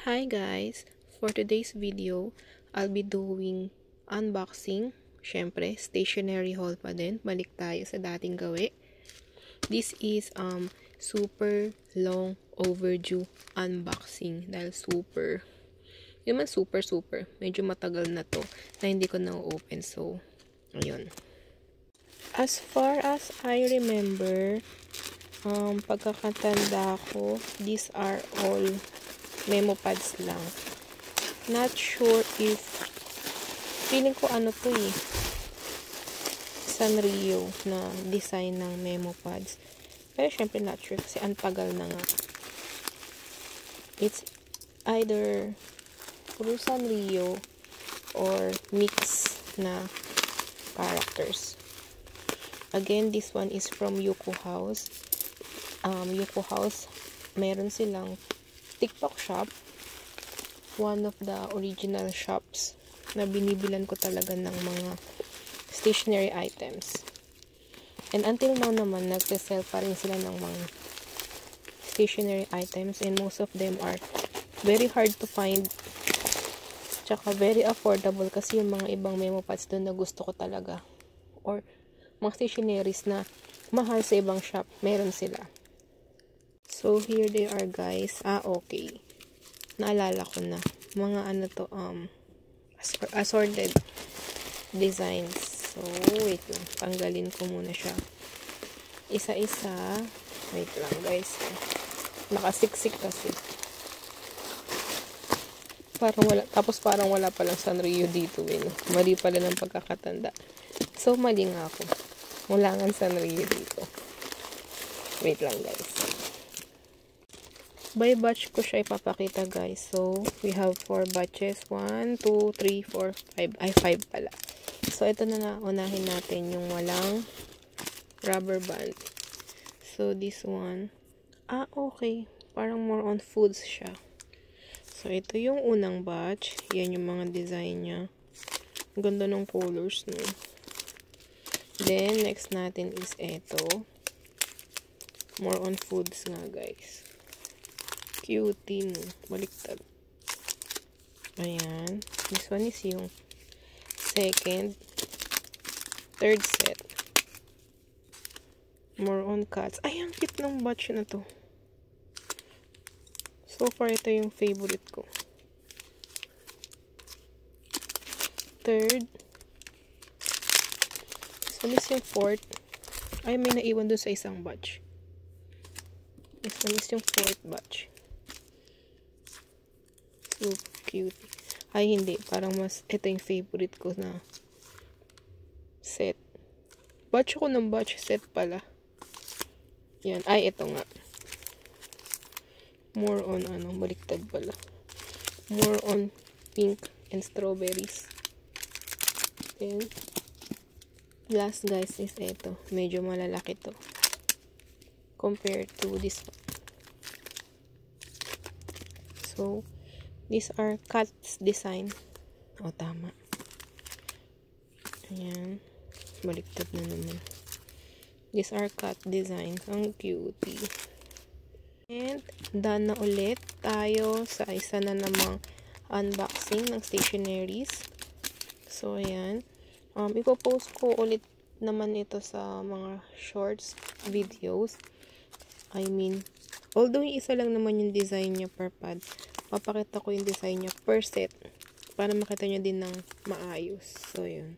Hi guys! For today's video, I'll be doing unboxing. Syempre, stationery haul pa din. Balik tayo sa dating gawi. This is super long overdue unboxing. Dahil super, yun man super. Medyo matagal na to na hindi ko na-open. So, ayun. As far as I remember, pagkakatanda ko, these are all memo pads lang. Not sure if feeling ko ano to Sanrio na design ng memo pads. Pero syempre not sure kasi ang tagal na nga. It's either puro Sanrio or mix na characters. Again, this one is from Yuko House. Yuko House, meron silang TikTok shop, one of the original shops na binibilan ko talaga ng mga stationery items. And until now naman, nagsisell pa rin sila ng mga stationery items and most of them are very hard to find tsaka very affordable kasi yung mga ibang memo pads doon na gusto ko talaga or mga stationeries na mahal sa ibang shop, meron sila. So, here they are, guys. Okay. Naalala ko na. Mga ano to, assorted designs. So, wait lang. Tanggalin ko muna siya. Isa-isa. Wait lang, guys. Nakasiksik kasi. Parang wala palang Sanrio dito, no? Mali pala ng pagkakatanda. So, mali nga ako. Wala nga Sanrio dito. Wait lang, guys. By batch ko siya ipapakita, guys. So, we have 4 batches. 1, 2, 3, 4, 5. Ay, 5 pala. So, ito na unahin natin yung walang rubber band. So, this one. Okay. Parang more on foods siya. So, ito yung unang batch. Yan yung mga design niya. Ang ganda ng colors, no? Then, next natin is ito. More on foods nga, guys. Cutie, no? Baliktad. Ayan. This one is yung second, third set. More on cats. Ay, ang cute ng batch na to. So far, ito yung favorite ko. Third. This one is yung fourth. Ay, may naiwan dun sa isang batch. This one is yung fourth batch. So cute. Ay, hindi. Parang mas, ito yung favorite ko na set. Batch ko ng batch set pala. Yan. Ay, ito nga. More on, baliktad pala. More on pink and strawberries. Then, last, guys, is ito. Medyo malalaki to. Compared to this one. So, these are cats design. O, tama. Ayan. Baliktad na naman. These are cat designs. Ang cutie. And, done na ulit tayo sa isa na namang unboxing ng stationeries. So, ayan. Ipopost ko ulit naman ito sa mga shorts videos. I mean, although yung isa lang naman yung design niya per pad, papakita ko yung design niya per set para makita nyo din ng maayos. So, yun.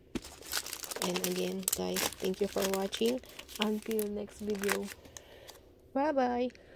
And again, guys, thank you for watching. Until next video. Bye-bye!